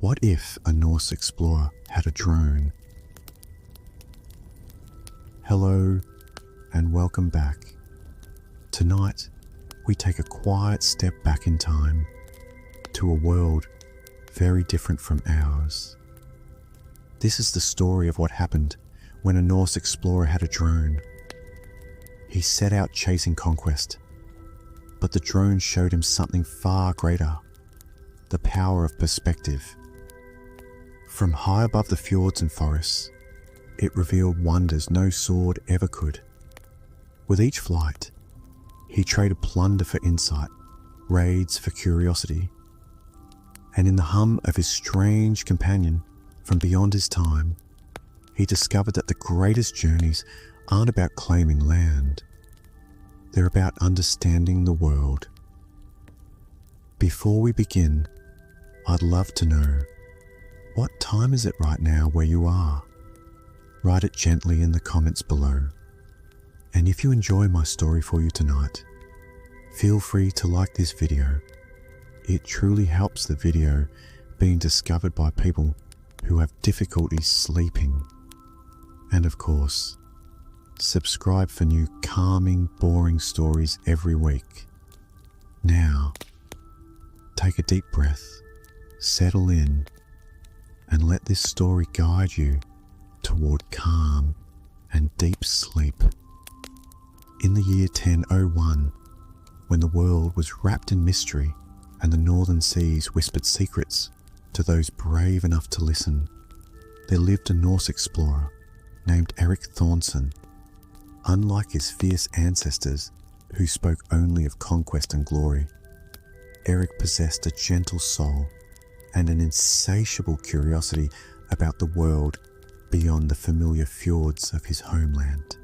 What if a Norse explorer had a drone? Hello and welcome back. Tonight, we take a quiet step back in time to a world very different from ours. This is the story of what happened when a Norse explorer had a drone. He set out chasing conquest, but the drone showed him something far greater: the power of perspective. From high above the fjords and forests, it revealed wonders no sword ever could. With each flight, he traded plunder for insight, raids for curiosity, and in the hum of his strange companion from beyond his time, he discovered that the greatest journeys aren't about claiming land. They're about understanding the world. Before we begin, I'd love to know, what time is it right now where you are? Write it gently in the comments below. And if you enjoy my story for you tonight, feel free to like this video. It truly helps the video being discovered by people who have difficulty sleeping. And of course, subscribe for new calming, boring stories every week. Now, take a deep breath, settle in, and let this story guide you toward calm and deep sleep. In the year 1001, when the world was wrapped in mystery and the northern seas whispered secrets to those brave enough to listen, there lived a Norse explorer named Eric Thornson. Unlike his fierce ancestors who spoke only of conquest and glory, Eric possessed a gentle soul and an insatiable curiosity about the world beyond the familiar fjords of his homeland.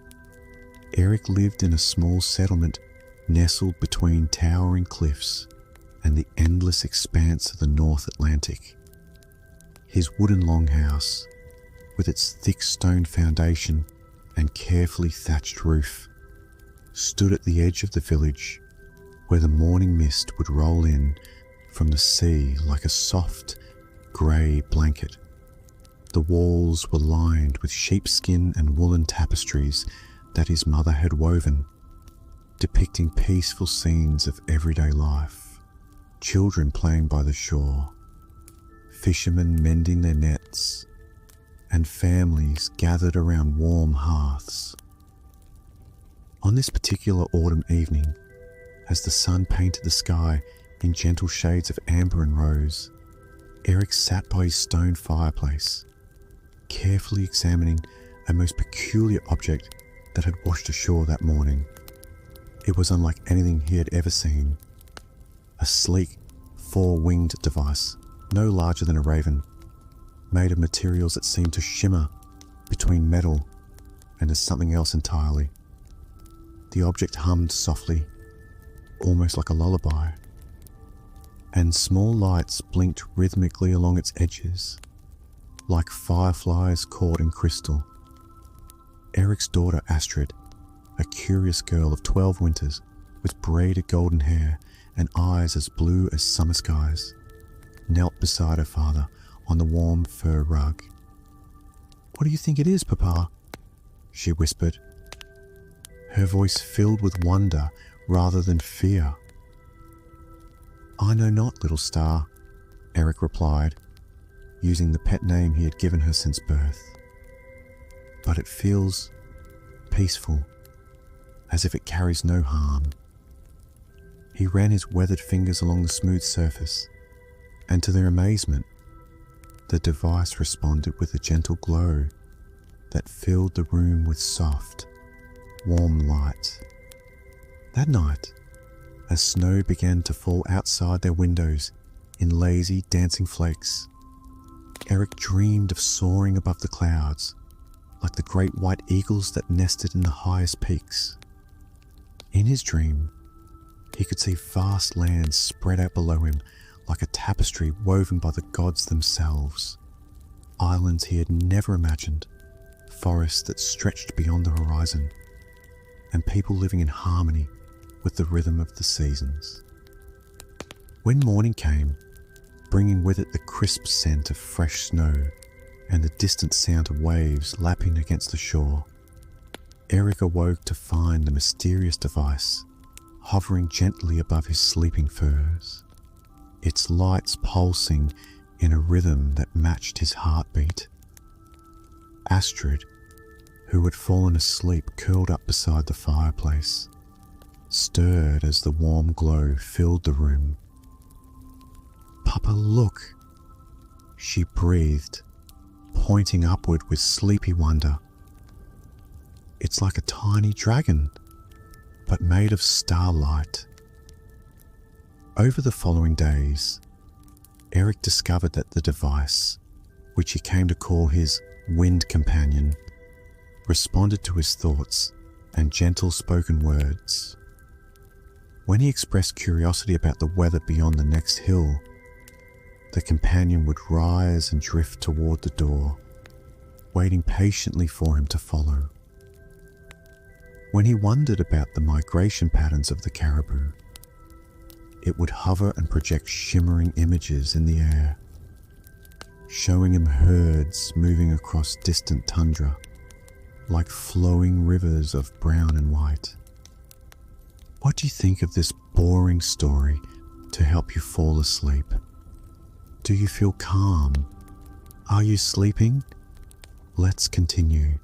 Eric lived in a small settlement nestled between towering cliffs and the endless expanse of the North Atlantic. His wooden longhouse, with its thick stone foundation and carefully thatched roof, stood at the edge of the village where the morning mist would roll in from the sea like a soft, grey blanket. The walls were lined with sheepskin and woolen tapestries that his mother had woven, depicting peaceful scenes of everyday life. Children playing by the shore, fishermen mending their nets, and families gathered around warm hearths. On this particular autumn evening, as the sun painted the sky in gentle shades of amber and rose, Eric sat by his stone fireplace, carefully examining a most peculiar object that had washed ashore that morning. It was unlike anything he had ever seen. A sleek, four-winged device, no larger than a raven, made of materials that seemed to shimmer between metal and as something else entirely. The object hummed softly, almost like a lullaby, and small lights blinked rhythmically along its edges, like fireflies caught in crystal. Eric's daughter Astrid, a curious girl of 12 winters with braided golden hair and eyes as blue as summer skies, knelt beside her father on the warm fur rug. "What do you think it is, Papa?" she whispered, her voice filled with wonder rather than fear. "I know not, little star," Eric replied, using the pet name he had given her since birth. "But it feels peaceful, as if it carries no harm." He ran his weathered fingers along the smooth surface, and to their amazement, the device responded with a gentle glow that filled the room with soft, warm light. That night, as snow began to fall outside their windows in lazy, dancing flakes, Eric dreamed of soaring above the clouds like the great white eagles that nested in the highest peaks. In his dream, he could see vast lands spread out below him like a tapestry woven by the gods themselves. Islands he had never imagined, forests that stretched beyond the horizon, and people living in harmony with the rhythm of the seasons. When morning came, bringing with it the crisp scent of fresh snow and the distant sound of waves lapping against the shore. Eric awoke to find the mysterious device hovering gently above his sleeping furs, its lights pulsing in a rhythm that matched his heartbeat. Astrid, who had fallen asleep curled up beside the fireplace, stirred as the warm glow filled the room. "Papa, look," she breathed, pointing upward with sleepy wonder. "It's like a tiny dragon, but made of starlight." Over the following days, Eric discovered that the device, which he came to call his wind companion, responded to his thoughts and gentle spoken words. When he expressed curiosity about the weather beyond the next hill, the companion would rise and drift toward the door, waiting patiently for him to follow. When he wondered about the migration patterns of the caribou, it would hover and project shimmering images in the air, showing him herds moving across distant tundra, like flowing rivers of brown and white. What do you think of this boring story to help you fall asleep? Do you feel calm? Are you sleeping? Let's continue.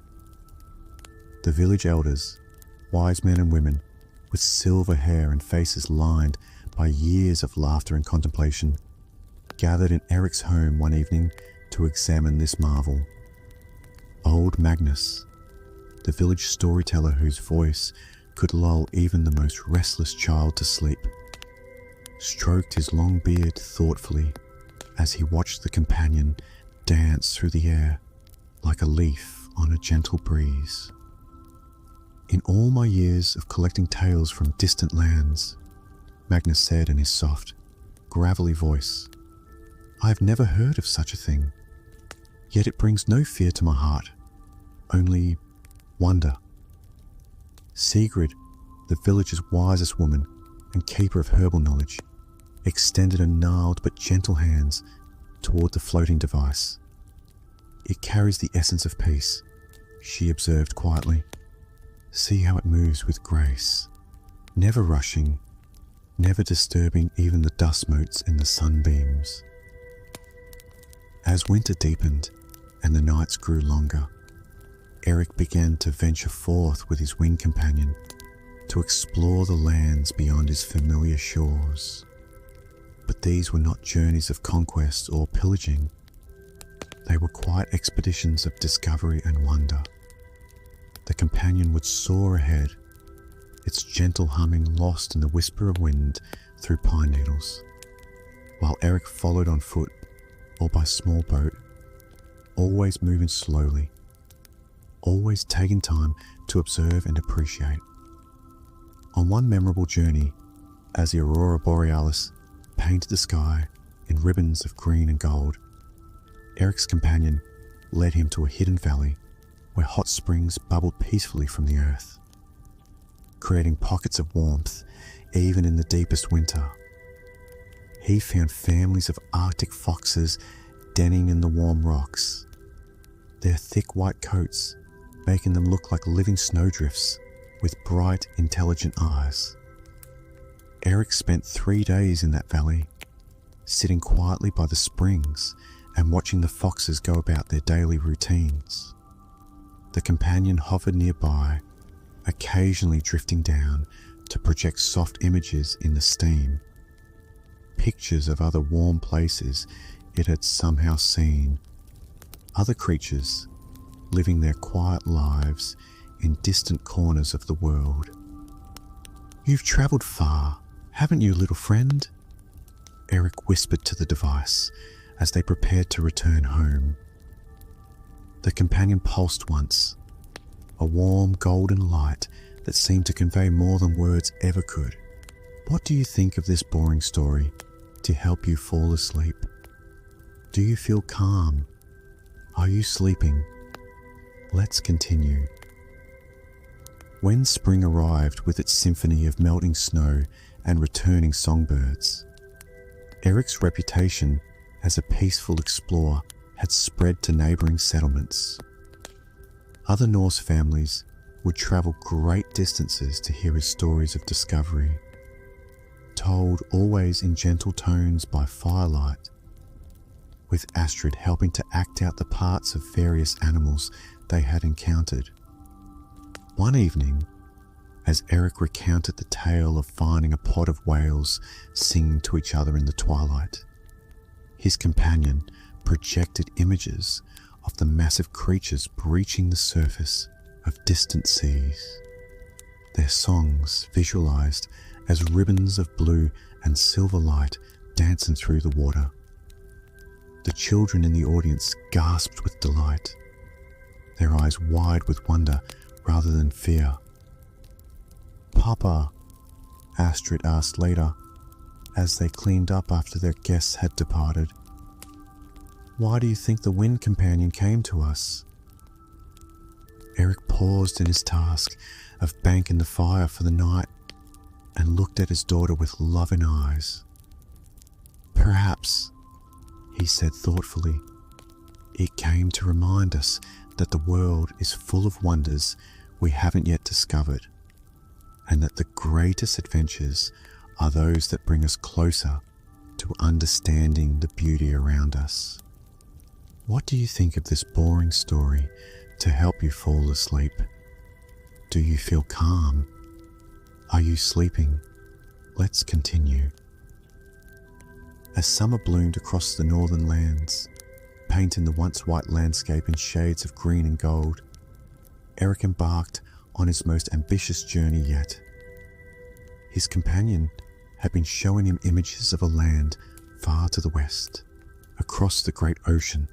The village elders, wise men and women with silver hair and faces lined by years of laughter and contemplation, gathered in Eric's home one evening to examine this marvel. Old Magnus, the village storyteller whose voice could lull even the most restless child to sleep, stroked his long beard thoughtfully as he watched the companion dance through the air like a leaf on a gentle breeze. "In all my years of collecting tales from distant lands," Magnus said in his soft, gravelly voice, "I have never heard of such a thing. Yet it brings no fear to my heart, only wonder." Sigrid, the village's wisest woman and keeper of herbal knowledge, extended her gnarled but gentle hands toward the floating device. "It carries the essence of peace," she observed quietly. "See how it moves with grace, never rushing, never disturbing even the dust motes in the sunbeams." As winter deepened and the nights grew longer, Eric began to venture forth with his winged companion to explore the lands beyond his familiar shores. But these were not journeys of conquest or pillaging. They were quiet expeditions of discovery and wonder. The companion would soar ahead, its gentle humming lost in the whisper of wind through pine needles, while Eric followed on foot or by small boat, always moving slowly, always taking time to observe and appreciate. On one memorable journey, as the aurora borealis painted the sky in ribbons of green and gold, Eric's companion led him to a hidden valley where hot springs bubbled peacefully from the earth, creating pockets of warmth even in the deepest winter. He found families of Arctic foxes denning in the warm rocks, their thick white coats making them look like living snowdrifts with bright, intelligent eyes. Eric spent 3 days in that valley, sitting quietly by the springs and watching the foxes go about their daily routines. The companion hovered nearby, occasionally drifting down to project soft images in the steam, pictures of other warm places it had somehow seen, other creatures living their quiet lives in distant corners of the world. "You've travelled far, haven't you, little friend?" Eric whispered to the device as they prepared to return home. The companion pulsed once, a warm golden light that seemed to convey more than words ever could. What do you think of this boring story to help you fall asleep? Do you feel calm? Are you sleeping? Let's continue. When spring arrived with its symphony of melting snow and returning songbirds, Eric's reputation as a peaceful explorer had spread to neighbouring settlements. Other Norse families would travel great distances to hear his stories of discovery, told always in gentle tones by firelight, with Astrid helping to act out the parts of various animals they had encountered. One evening, as Eric recounted the tale of finding a pod of whales singing to each other in the twilight, his companion projected images of the massive creatures breaching the surface of distant seas, their songs visualized as ribbons of blue and silver light dancing through the water. The children in the audience gasped with delight, their eyes wide with wonder rather than fear. "Papa," Astrid asked later, as they cleaned up after their guests had departed, "why do you think the wind companion came to us?" Eric paused in his task of banking the fire for the night and looked at his daughter with loving eyes. "Perhaps," he said thoughtfully, "it came to remind us that the world is full of wonders we haven't yet discovered, and that the greatest adventures are those that bring us closer to understanding the beauty around us." What do you think of this boring story to help you fall asleep? Do you feel calm? Are you sleeping? Let's continue. As summer bloomed across the northern lands, painting the once white landscape in shades of green and gold, Eric embarked on his most ambitious journey yet. His companion had been showing him images of a land far to the west, across the great ocean,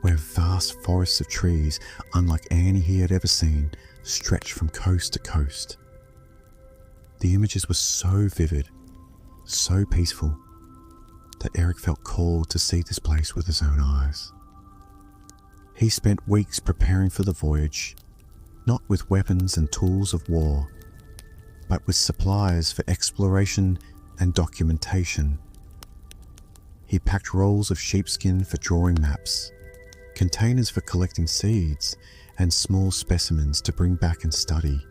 where vast forests of trees, unlike any he had ever seen, stretched from coast to coast. The images were so vivid, so peaceful, that Eric felt called to see this place with his own eyes. He spent weeks preparing for the voyage, not with weapons and tools of war, but with supplies for exploration and documentation. He packed rolls of sheepskin for drawing maps, containers for collecting seeds, and small specimens to bring back and study,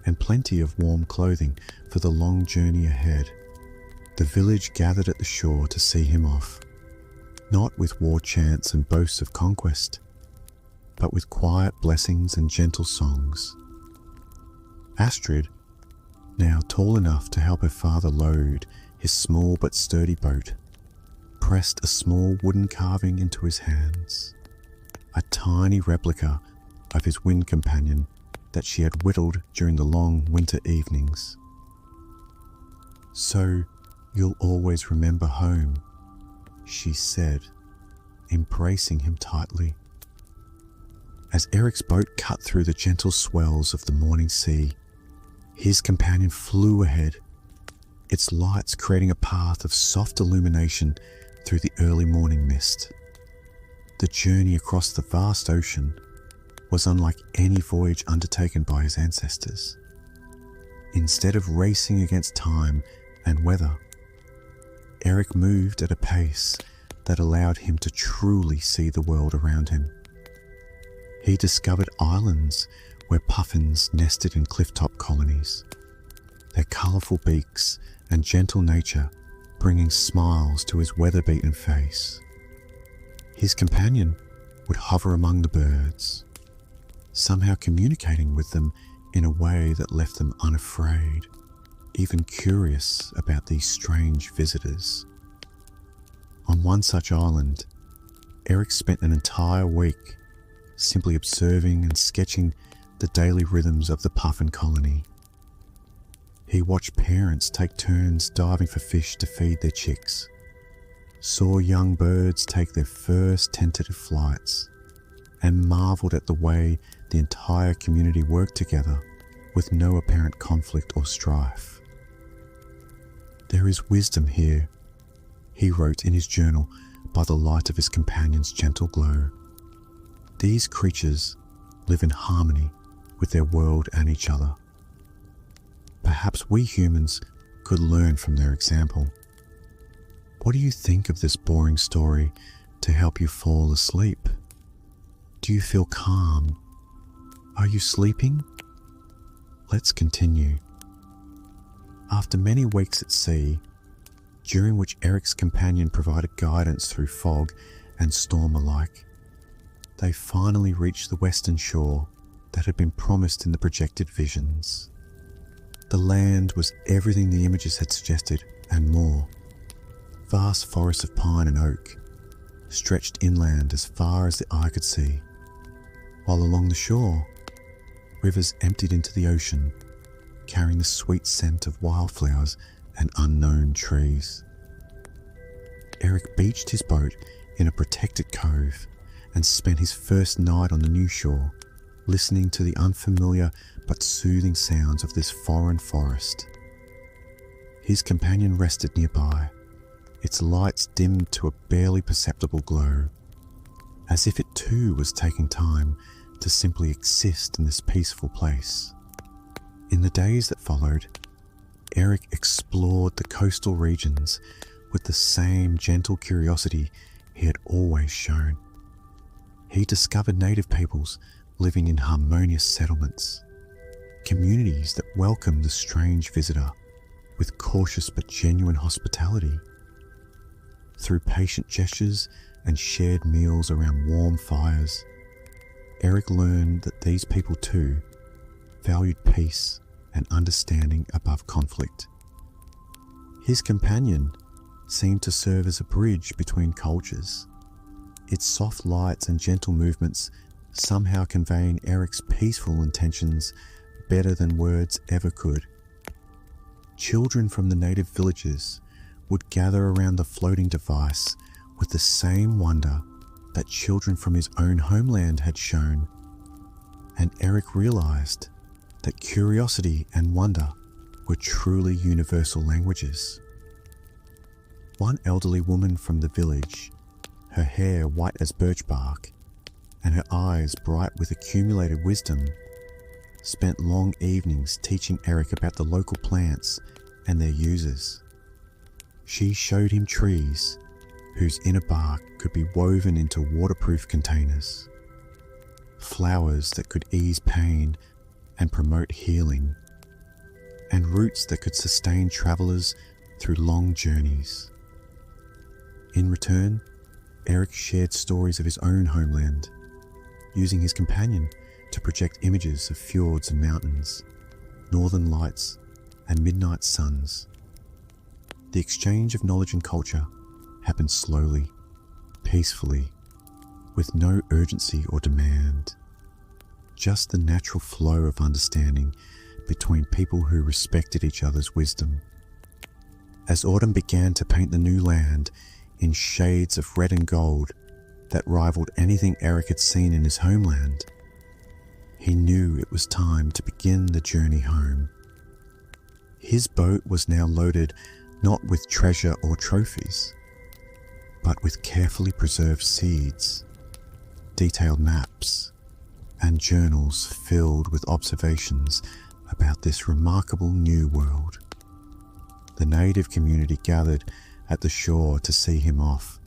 and plenty of warm clothing for the long journey ahead. The village gathered at the shore to see him off, not with war chants and boasts of conquest, but with quiet blessings and gentle songs. Astrid, now tall enough to help her father load his small but sturdy boat, pressed a small wooden carving into his hands, a tiny replica of his wind companion that she had whittled during the long winter evenings. "So you'll always remember home," she said, embracing him tightly. As Eric's boat cut through the gentle swells of the morning sea, his companion flew ahead, its lights creating a path of soft illumination through the early morning mist. The journey across the vast ocean was unlike any voyage undertaken by his ancestors. Instead of racing against time and weather, Eric moved at a pace that allowed him to truly see the world around him. He discovered islands where puffins nested in clifftop colonies, their colourful beaks and gentle nature bringing smiles to his weather-beaten face. His companion would hover among the birds, somehow communicating with them in a way that left them unafraid, even curious about these strange visitors. On one such island, Eric spent an entire week simply observing and sketching the daily rhythms of the puffin colony. He watched parents take turns diving for fish to feed their chicks, saw young birds take their first tentative flights, and marveled at the way the entire community worked together with no apparent conflict or strife. "There is wisdom here," he wrote in his journal by the light of his companion's gentle glow. "These creatures live in harmony with their world and each other. Perhaps we humans could learn from their example. What do you think of this boring story to help you fall asleep? Do you feel calm? Are you sleeping? Let's continue. After many weeks at sea, during which Eric's companion provided guidance through fog and storm alike, they finally reached the western shore that had been promised in the projected visions. The land was everything the images had suggested and more. Vast forests of pine and oak stretched inland as far as the eye could see, while along the shore, rivers emptied into the ocean, carrying the sweet scent of wildflowers and unknown trees. Eric beached his boat in a protected cove and spent his first night on the new shore, listening to the unfamiliar but soothing sounds of this foreign forest. His companion rested nearby, its lights dimmed to a barely perceptible glow, as if it too was taking time to simply exist in this peaceful place. In the days that followed, Eric explored the coastal regions with the same gentle curiosity he had always shown. He discovered native peoples living in harmonious settlements, communities that welcomed the strange visitor with cautious but genuine hospitality. Through patient gestures and shared meals around warm fires, Eric learned that these people too valued peace and understanding above conflict. His companion seemed to serve as a bridge between cultures, its soft lights and gentle movements somehow conveying Eric's peaceful intentions better than words ever could. Children from the native villages would gather around the floating device with the same wonder that children from his own homeland had shown, and Eric realized that curiosity and wonder were truly universal languages. One elderly woman from the village, her hair white as birch bark and her eyes bright with accumulated wisdom, spent long evenings teaching Eric about the local plants and their uses. She showed him trees whose inner bark could be woven into waterproof containers, flowers that could ease pain and promote healing, and roots that could sustain travelers through long journeys. In return, Eric shared stories of his own homeland, using his companion to project images of fjords and mountains, northern lights and midnight suns. The exchange of knowledge and culture happened slowly, peacefully, with no urgency or demand. Just the natural flow of understanding between people who respected each other's wisdom. As autumn began to paint the new land in shades of red and gold that rivaled anything Eric had seen in his homeland, he knew it was time to begin the journey home. His boat was now loaded not with treasure or trophies, but with carefully preserved seeds, detailed maps, and journals filled with observations about this remarkable new world. The native community gathered at the shore to see him off,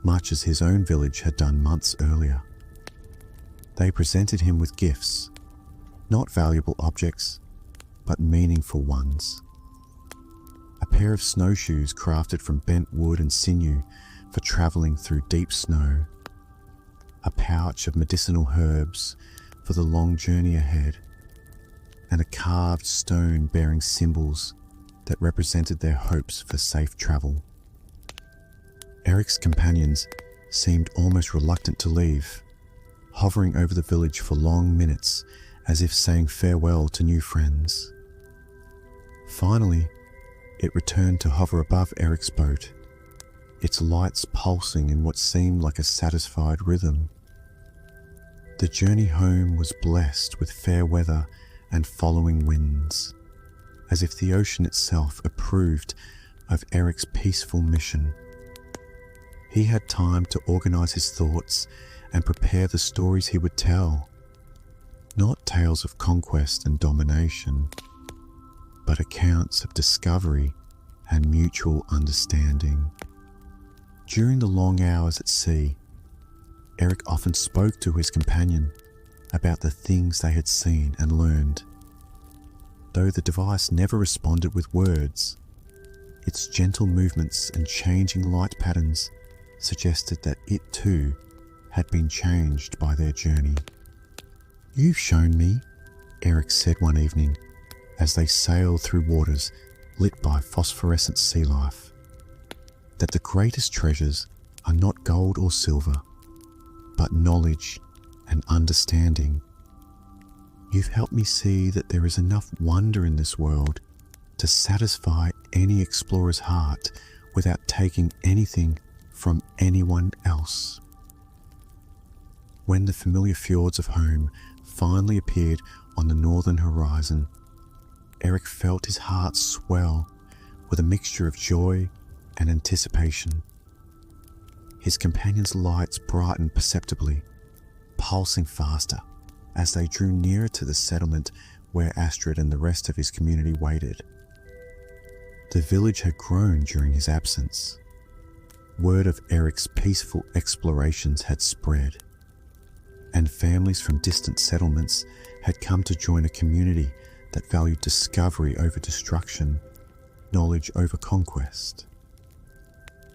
much as his own village had done months earlier. They presented him with gifts, not valuable objects, but meaningful ones. A pair of snowshoes crafted from bent wood and sinew for traveling through deep snow, a pouch of medicinal herbs for the long journey ahead, and a carved stone bearing symbols that represented their hopes for safe travel. Eric's companions seemed almost reluctant to leave, hovering over the village for long minutes as if saying farewell to new friends. Finally, it returned to hover above Eric's boat, its lights pulsing in what seemed like a satisfied rhythm. The journey home was blessed with fair weather and following winds, as if the ocean itself approved of Eric's peaceful mission. He had time to organize his thoughts and prepare the stories he would tell, not tales of conquest and domination, but accounts of discovery and mutual understanding. During the long hours at sea, Eric often spoke to his companion about the things they had seen and learned. Though the device never responded with words, its gentle movements and changing light patterns suggested that it too had been changed by their journey. "You've shown me," Eric said one evening as they sailed through waters lit by phosphorescent sea life, "that the greatest treasures are not gold or silver, but knowledge and understanding. You've helped me see that there is enough wonder in this world to satisfy any explorer's heart without taking anything from anyone else." When the familiar fjords of home finally appeared on the northern horizon, Eric felt his heart swell with a mixture of joy and anticipation. His companion's lights brightened perceptibly, pulsing faster as they drew nearer to the settlement where Astrid and the rest of his community waited. The village had grown during his absence. Word of Eric's peaceful explorations had spread, and families from distant settlements had come to join a community that valued discovery over destruction, knowledge over conquest.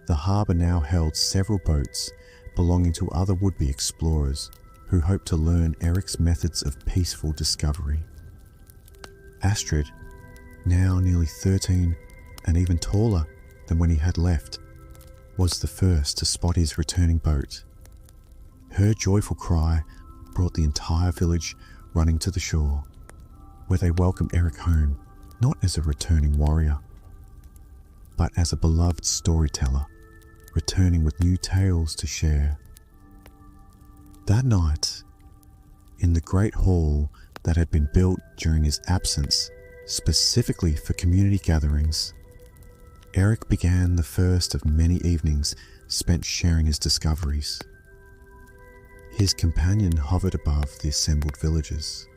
The harbour now held several boats belonging to other would-be explorers who hoped to learn Eric's methods of peaceful discovery. Astrid, now nearly 13 and even taller than when he had left, was the first to spot his returning boat. Her joyful cry brought the entire village running to the shore, where they welcomed Eric home, not as a returning warrior, but as a beloved storyteller, returning with new tales to share. That night, in the great hall that had been built during his absence specifically for community gatherings, Eric began the first of many evenings spent sharing his discoveries. His companion hovered above the assembled villagers,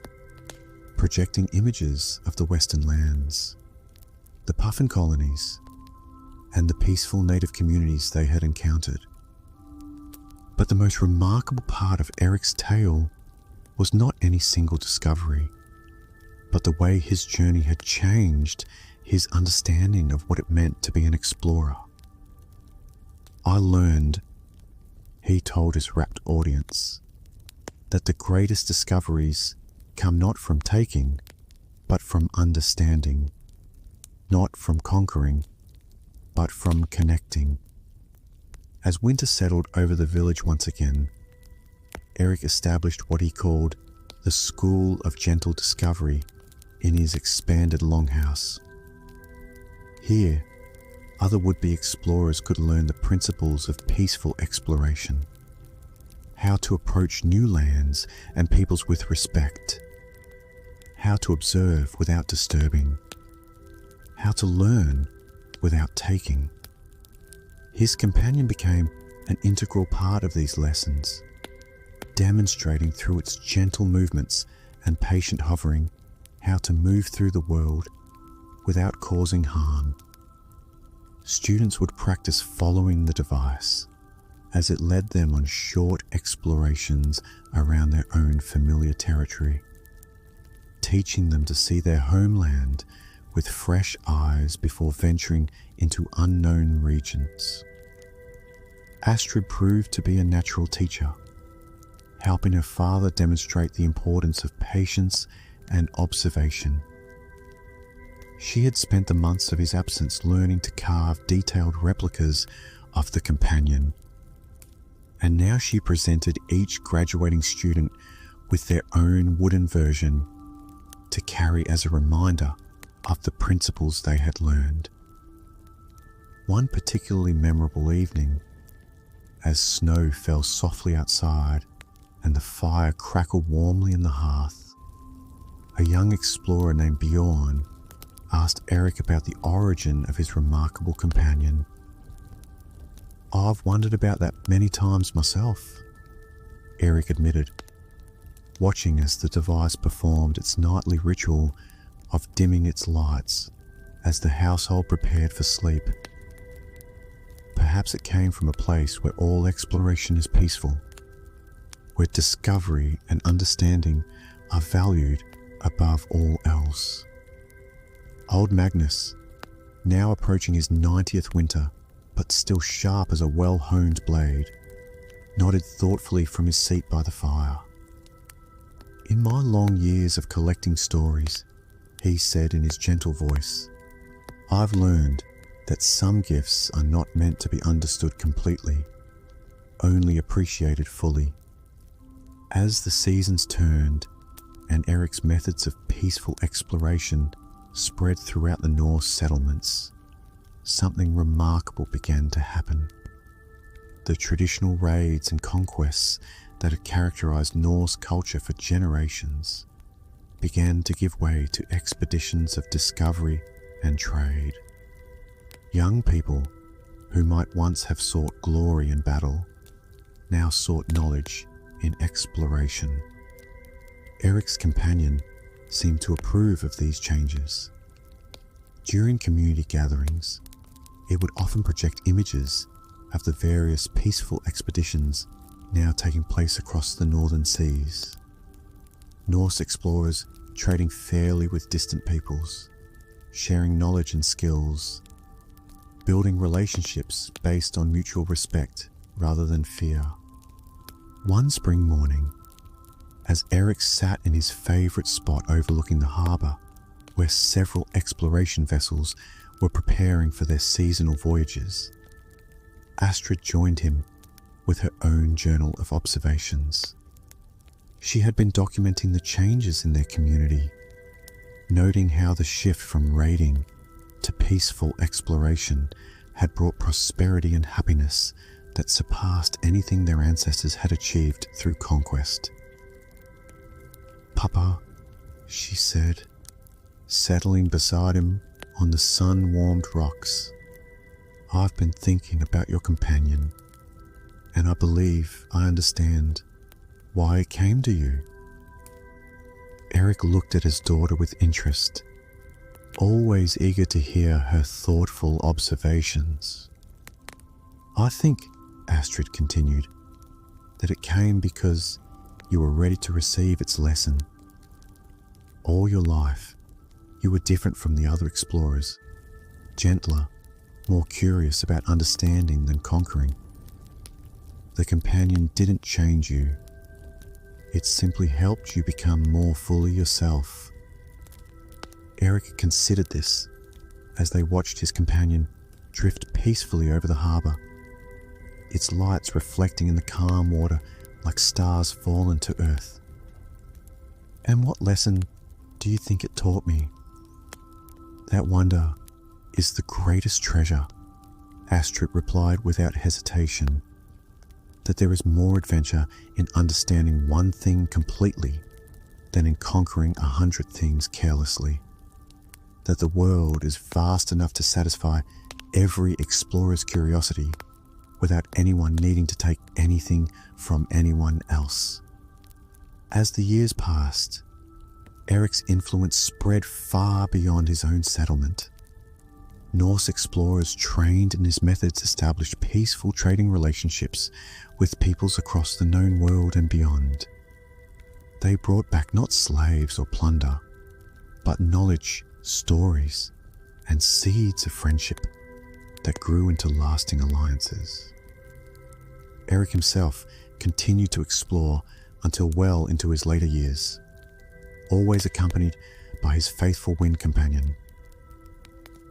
projecting images of the western lands, the puffin colonies, and the peaceful native communities they had encountered. But the most remarkable part of Eric's tale was not any single discovery, but the way his journey had changed his understanding of what it meant to be an explorer. "I learned," he told his rapt audience, "that the greatest discoveries come not from taking, but from understanding, not from conquering, but from connecting." As winter settled over the village once again, Eric established what he called the School of Gentle Discovery in his expanded longhouse. Here, other would-be explorers could learn the principles of peaceful exploration, how to approach new lands and peoples with respect, how to observe without disturbing, how to learn without taking. His companion became an integral part of these lessons, demonstrating through its gentle movements and patient hovering how to move through the world without causing harm. Students would practice following the device as it led them on short explorations around their own familiar territory, teaching them to see their homeland with fresh eyes before venturing into unknown regions. Astrid proved to be a natural teacher, helping her father demonstrate the importance of patience and observation. She had spent the months of his absence learning to carve detailed replicas of the companion, and now she presented each graduating student with their own wooden version to carry as a reminder of the principles they had learned. One particularly memorable evening, as snow fell softly outside and the fire crackled warmly in the hearth, a young explorer named Bjorn asked Eric about the origin of his remarkable companion. "I've wondered about that many times myself," Eric admitted, watching as the device performed its nightly ritual of dimming its lights as the household prepared for sleep. perhaps it came from a place where all exploration is peaceful, where discovery and understanding are valued above all else. Old Magnus, now approaching his 90th winter, but still sharp as a well-honed blade, nodded thoughtfully from his seat by the fire. "In my long years of collecting stories," he said in his gentle voice, "I've learned that some gifts are not meant to be understood completely, only appreciated fully." As the seasons turned and Eric's methods of peaceful exploration spread throughout the Norse settlements, something remarkable began to happen. The traditional raids and conquests that had characterized Norse culture for generations began to give way to expeditions of discovery and trade. Young people who might once have sought glory in battle now sought knowledge in exploration. Eric's companion seemed to approve of these changes. During community gatherings, it would often project images of the various peaceful expeditions now taking place across the northern seas. Norse explorers trading fairly with distant peoples, sharing knowledge and skills, building relationships based on mutual respect rather than fear. One spring morning, as Eric sat in his favourite spot overlooking the harbour, where several exploration vessels were preparing for their seasonal voyages, Astrid joined him with her own journal of observations. She had been documenting the changes in their community, noting how the shift from raiding to peaceful exploration had brought prosperity and happiness that surpassed anything their ancestors had achieved through conquest. "Papa," she said, settling beside him on the sun-warmed rocks, "I've been thinking about your companion, and I believe I understand why it came to you." Eric looked at his daughter with interest, always eager to hear her thoughtful observations. "I think," Astrid continued, "that it came because you were ready to receive its lesson. All your life, you were different from the other explorers, gentler, more curious about understanding than conquering. The companion didn't change you. It simply helped you become more fully yourself." Eric considered this as they watched his companion drift peacefully over the harbour, its lights reflecting in the calm water like stars fallen to earth. "And what lesson do you think it taught me?" "That wonder is the greatest treasure," Astrid replied without hesitation. "That there is more adventure in understanding one thing completely than in conquering 100 things carelessly. That the world is vast enough to satisfy every explorer's curiosity without anyone needing to take anything from anyone else." As the years passed, Eric's influence spread far beyond his own settlement. Norse explorers trained in his methods established peaceful trading relationships with peoples across the known world and beyond. They brought back not slaves or plunder, but knowledge, stories, and seeds of friendship that grew into lasting alliances. Eric himself continued to explore until well into his later years, always accompanied by his faithful wind companion.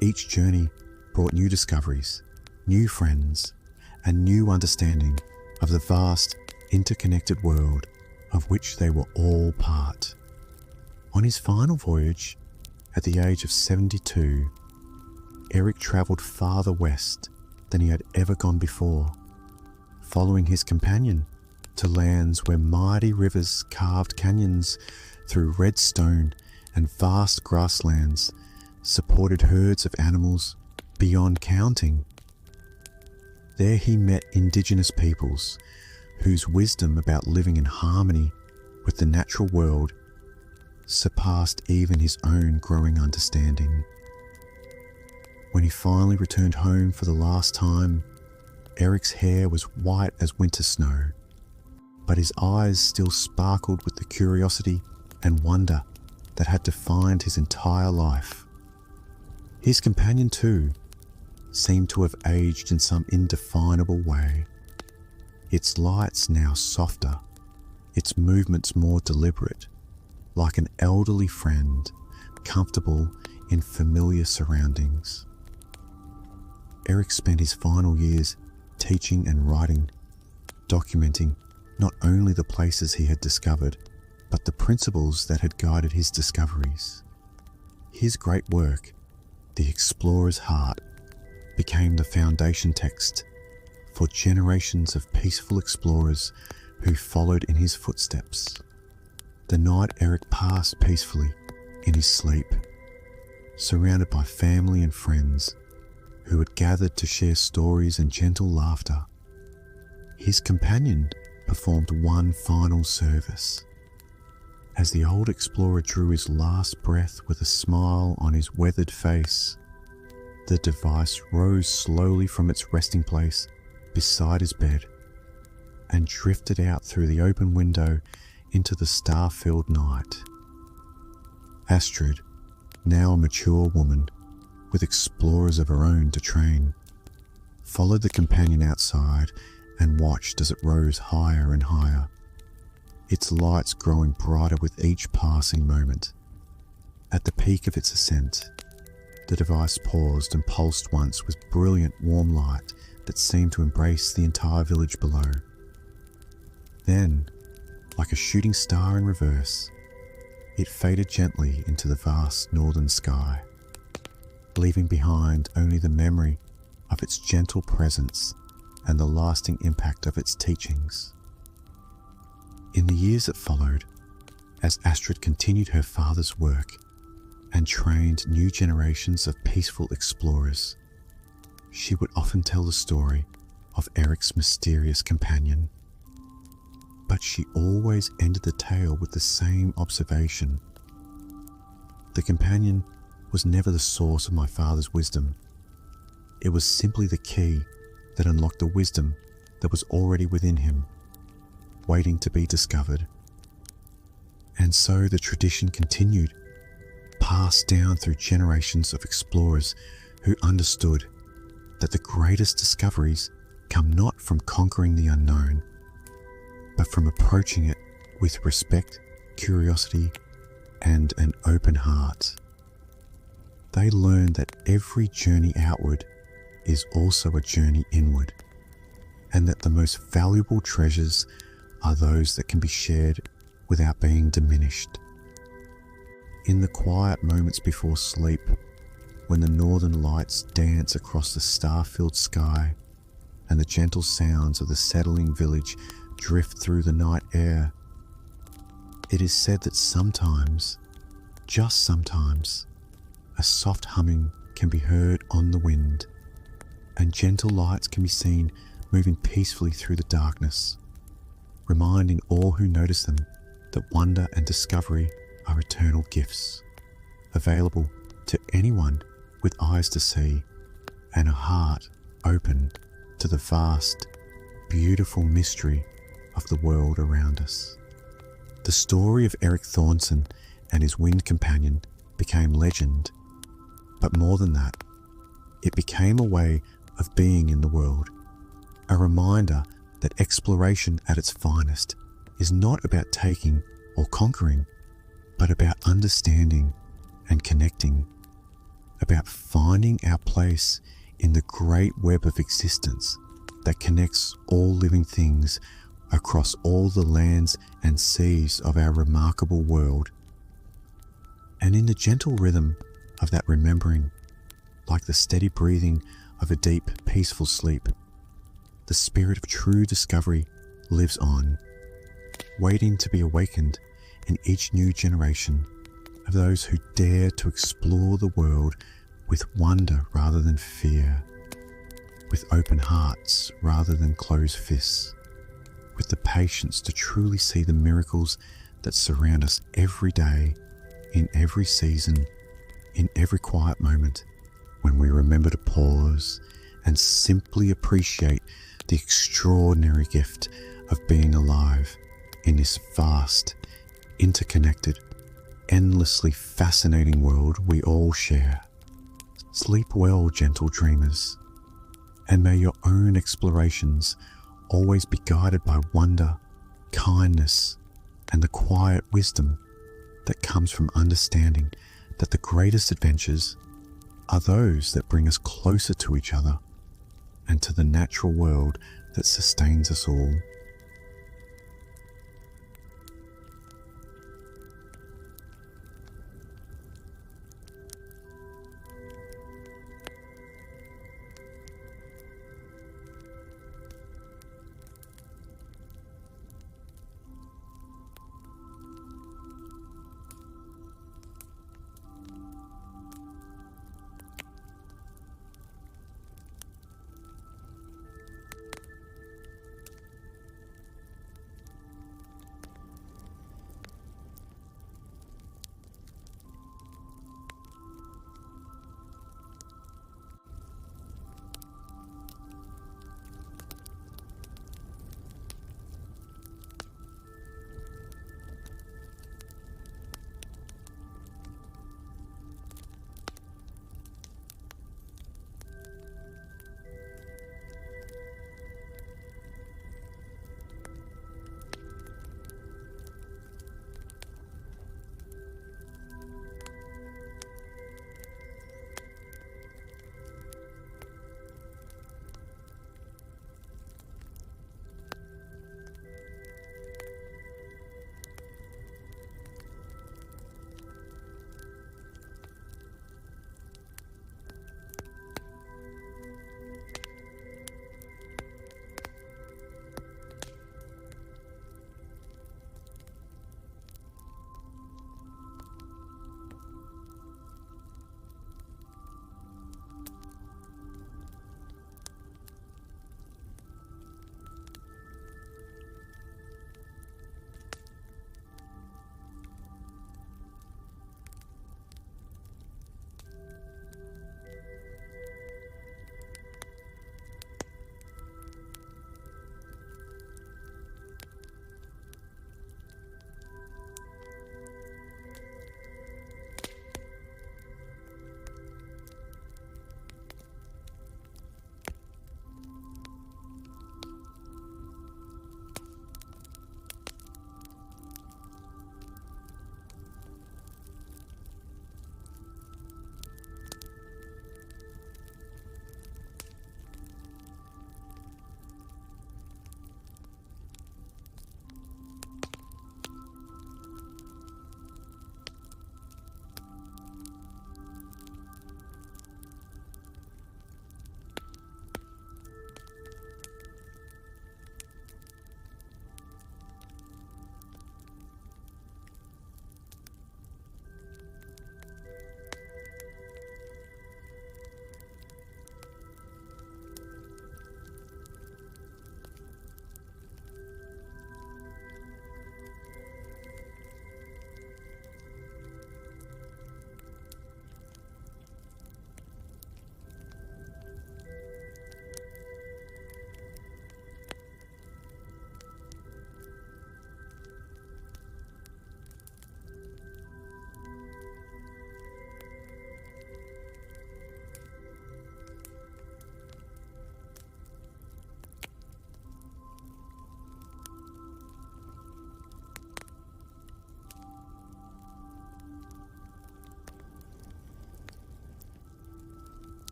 Each journey brought new discoveries, new friends, and new understanding of the vast, interconnected world of which they were all part. On his final voyage, at the age of 72, Eric travelled farther west than he had ever gone before, following his companion to lands where mighty rivers carved canyons through red stone and vast grasslands supported herds of animals beyond counting. There he met indigenous peoples whose wisdom about living in harmony with the natural world surpassed even his own growing understanding. When he finally returned home for the last time, Eric's hair was white as winter snow, but his eyes still sparkled with the curiosity and wonder that had defined his entire life. His companion, too, seemed to have aged in some indefinable way, its lights now softer, its movements more deliberate, like an elderly friend, comfortable in familiar surroundings. Eric spent his final years teaching and writing, documenting not only the places he had discovered, but the principles that had guided his discoveries. His great work, The Explorer's Heart, became the foundation text for generations of peaceful explorers who followed in his footsteps. The night Eric passed peacefully in his sleep, surrounded by family and friends who had gathered to share stories and gentle laughter. His companion performed one final service. As the old explorer drew his last breath with a smile on his weathered face, the device rose slowly from its resting place beside his bed and drifted out through the open window into the star-filled night. Astrid, now a mature woman with explorers of her own to train, followed the companion outside and watched as it rose higher and higher, its lights growing brighter with each passing moment. At the peak of its ascent, the device paused and pulsed once with brilliant warm light that seemed to embrace the entire village below. Then, like a shooting star in reverse, it faded gently into the vast northern sky, leaving behind only the memory of its gentle presence and the lasting impact of its teachings. In the years that followed, as Astrid continued her father's work and trained new generations of peaceful explorers, she would often tell the story of Eric's mysterious companion. But she always ended the tale with the same observation. The companion was never the source of my father's wisdom. It was simply the key that unlocked the wisdom that was already within him, waiting to be discovered. And so the tradition continued, passed down through generations of explorers who understood that the greatest discoveries come not from conquering the unknown, but from approaching it with respect, curiosity, and an open heart. They learned that every journey outward is also a journey inward, and that the most valuable treasures are those that can be shared without being diminished. In the quiet moments before sleep, when the northern lights dance across the star-filled sky and the gentle sounds of the settling village drift through the night air, it is said that sometimes, just sometimes, a soft humming can be heard on the wind, and gentle lights can be seen moving peacefully through the darkness, reminding all who notice them that wonder and discovery are eternal gifts, available to anyone with eyes to see and a heart open to the vast, beautiful mystery of the world around us. The story of Eric Thornton and his wind companion became legend, but more than that, it became a way of being in the world, a reminder that exploration at its finest is not about taking or conquering, but about understanding and connecting, about finding our place in the great web of existence that connects all living things across all the lands and seas of our remarkable world. And in the gentle rhythm of that remembering, like the steady breathing of a deep, peaceful sleep, the spirit of true discovery lives on, waiting to be awakened in each new generation of those who dare to explore the world with wonder rather than fear, with open hearts rather than closed fists, with the patience to truly see the miracles that surround us every day, in every season, in every quiet moment, when we remember to pause and simply appreciate the extraordinary gift of being alive in this vast, interconnected, endlessly fascinating world we all share. Sleep well, gentle dreamers, and may your own explorations always be guided by wonder, kindness, and the quiet wisdom that comes from understanding that the greatest adventures are those that bring us closer to each other and to the natural world that sustains us all.